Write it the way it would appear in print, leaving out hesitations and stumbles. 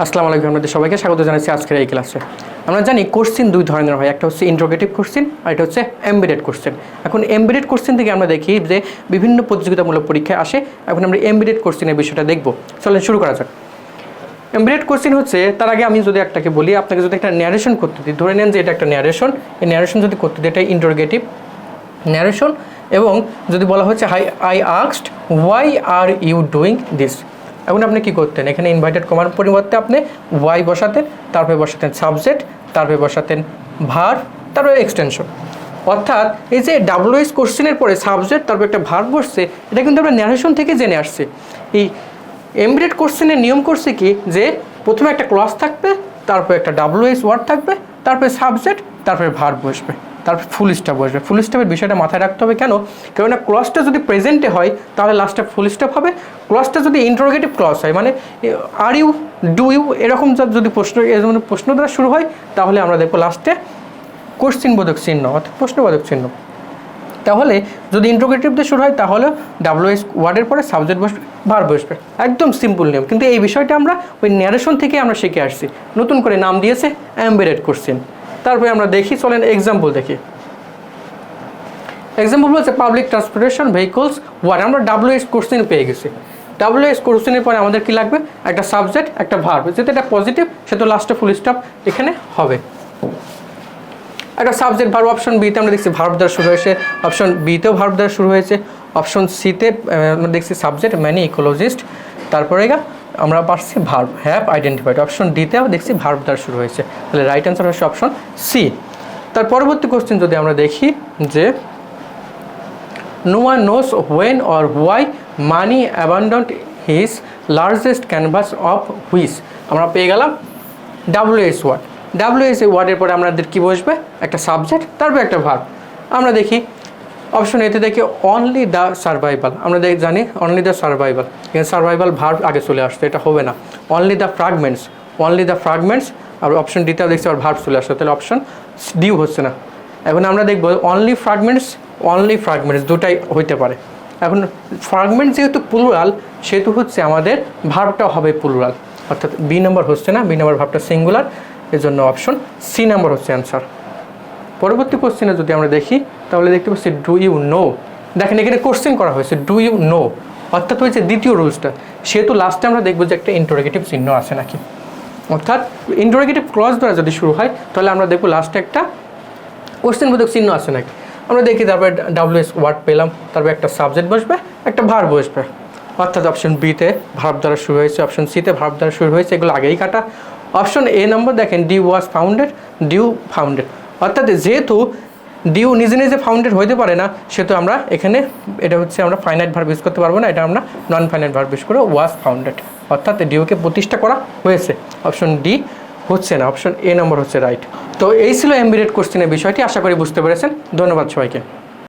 আসসালামু আলাইকুম, আপনাদের সবাইকে স্বাগত জানাচ্ছি আজকের এই ক্লাসে। আমরা জানি কোশ্চেন দুই ধরনের হয়, একটা হচ্ছে ইন্টারোগেটিভ কোশ্চেন আর এটা হচ্ছে এমবেডেড কোশ্চেন। এখন এমবেডেড কোশ্চেন থেকে আমরা দেখি যে বিভিন্ন প্রতিযোগিতামূলক পরীক্ষায় আসে। এখন আমরা এমবেডেড কোশ্চেনের বিষয়টা দেখব। চলেন শুরু করা যাক। এমবেডেড কোশ্চেন হচ্ছে, তার আগে আমি যদি একটাকে বলি, আপনাকে যদি একটা ন্যারেশন করতে দিই, ধরে নেন যে এটা একটা ন্যারেশন, এই ন্যারেশন যদি করতে দিই এটা ইন্টারোগেটিভ ন্যারেশন, এবং যদি বলা হচ্ছে I asked why are you doing this. এখন আপনি কী করতেন, এখানে ইনভাইটেড কমার পরিবর্তে আপনি ওয়াই বসাতেন, তারপরে বসাতেন সাবজেক্ট, তারপরে বসাতেন ভার্ব, তারপরে এক্সটেনশন। অর্থাৎ এই যে ডাব্লিউএস কোশ্চেনের পরে সাবজেক্ট তারপর একটা ভার্ব বসছে, এটা কিন্তু আমরা ন্যারেশন থেকে জেনে আসছি। এই এমবেডেড কোশ্চেনের নিয়ম করছে কি, যে প্রথমে একটা ক্লজ থাকবে, তারপর একটা ডাব্লিউএস ওয়ার্ড থাকবে, তারপরে সাবজেক্ট, তারপরে ভার্ব বসবে, তারপর ফুল স্টপ বসবে। ফুল স্টপের বিষয়টা মাথায় রাখতে হবে। কেন? কেননা ক্লজটা যদি প্রেজেন্টে হয় তাহলে লাস্টে ফুল স্টপ হবে। ক্লজটা যদি ইন্টারোগেটিভ ক্লজ হয়, মানে আর ইউ, ডু ইউ, এরকম যদি প্রশ্ন দ্বারা শুরু হয়, তাহলে আমরা দেখবো লাস্টে কোশ্চিনবোধক চিহ্ন অর্থাৎ প্রশ্নবোধক চিহ্ন। তাহলে যদি ইন্টারোগেটিভ দিয়ে শুরু হয় তাহলে ডাব্লিউএস ওয়ার্ডের পরে সাবজেক্ট বসবে, ভার্ব বসবে। একদম সিম্পল নিয়ম। কিন্তু এই বিষয়টা আমরা ওই ন্যারেশন থেকে আমরা শিখে আসছি, নতুন করে নাম দিয়েছে এমবেডেড কোশ্চেন। তারপরে আমরা দেখি, চলেন এক্সাম্পল দেখি। এক্সাম্পল বলছে পাবলিক ট্রান্সপোর্টেশন ভেহিকলস ওয়ার্ড। আমরা ডাব্লিউএস কোশ্চেন পেয়ে গেছি। ডাব্লিউএস কোশ্চেনের পরে আমাদের কি লাগবে, একটা সাবজেক্ট, একটা ভার্ব। যেহেতু এটা পজিটিভ সেহেতু লাস্টে ফুল স্টপ এখানে হবে। একটা সাবজেক্ট ভার্ব, অপশন বিতে আমরা দেখছি ভার্ব দ্বারা শুরু হয়েছে, অপশন বিতেও ভার্ব দ্বারা শুরু হয়েছে, অপশন সিতে আমরা দেখছি সাবজেক্ট ম্যানি ইকোলজিস্ট, তারপরে আমরা পাচ্ছি ভার্ব হ্যাভ আইডেন্টিফাইড। অপশন ডিতেও দেখছি ভার্ব দ্বারা শুরু হয়েছে। তাহলে রাইট অ্যান্সার হচ্ছে অপশন সি। তার পরবর্তী কোশ্চেন যদি আমরা দেখি যে no one knows when or why Monet abandoned his largest canvas of which. আমরা পেয়ে গেলাম ডাব্লিউএস ওয়ার্ড। ডাব্লিউএস ওয়ার্ডের পরে আমাদের কী বসবে, একটা সাবজেক্ট, তারপর একটা ভার্ব। আমরা দেখি অপশন এতে দেখি অনলি দ্য সার্ভাইভাল। আমরা জানি অনলি দ্য সার্ভাইভাল, এখানে সার্ভাইভাল ভার্ব আগে চলে আসছে, এটা হবে না। Only the fragments, only the fragments, আর অপশন ডিতেও দেখছি আর ভার্ব চলে আসছে, তাহলে অপশন ডিও হচ্ছে না। এখন আমরা দেখব অনলি ফ্র্যাগমেন্টস, অনলি ফ্র্যাগমেন্টস দুটাই হইতে পারে। এখন ফ্র্যাগমেন্ট যেহেতু প্লুরাল সেহেতু হচ্ছে আমাদের ভার্বটাও হবে প্লুরাল, অর্থাৎ বি নম্বর হচ্ছে না, বি নম্বর ভার্বটা সিঙ্গুলার, এর জন্য অপশন সি নাম্বার হচ্ছে অ্যান্সার। পরবর্তী কোশ্চেনে যদি আমরা দেখি তাহলে দেখতে পাচ্ছি ডু ইউ নো। দেখেন এখানে কোশ্চেন করা হয়েছে ডু ইউ নো, অর্থাৎ হয়েছে দ্বিতীয় রুলসটা। সেহেতু লাস্টে আমরা দেখবো যে একটা ইন্টারোগেটিভ চিহ্ন আছে নাকি, অর্থাৎ ইন্টারোগেটিভ ক্লজ দ্বারা যদি শুরু হয় তাহলে আমরা দেখবো লাস্টে একটা কোশ্চেনবোধক চিহ্ন আছে নাকি। আমরা দেখি তারপরে ডাব্লিউএস ওয়ার্ড পেলাম, তারপরে একটা সাবজেক্ট বসবে, একটা ভার্ব বসবে, অর্থাৎ অপশন বিতে ভার্ব দ্বারা শুরু হয়েছে, অপশন সিতে ভার্ব দ্বারা শুরু হয়েছে, এগুলো আগেই কাটা। অপশন এ নম্বর দেখেন due was founded, due founded, অর্থাৎ যেহেতু ডিউ নিজে নিজে ফাউন্ডেড হইতে পারে না সেহেতু আমরা এখানে এটা হচ্ছে আমরা ফাইনাইট ভার্ব ইউজ করতে পারবো না, এটা আমরা নন ফাইনাইট ভার্ব ইউজ করে ওয়াজ ফাউন্ডেড, অর্থাৎ ডিউকে প্রতিষ্ঠা করা হয়েছে। অপশন ডি হচ্ছে না, অপশন এ নম্বর হচ্ছে রাইট। তো এই ছিল এমবেডেড কোশ্চেনের বিষয়টি, আশা করি বুঝতে পেরেছেন। ধন্যবাদ সবাইকে।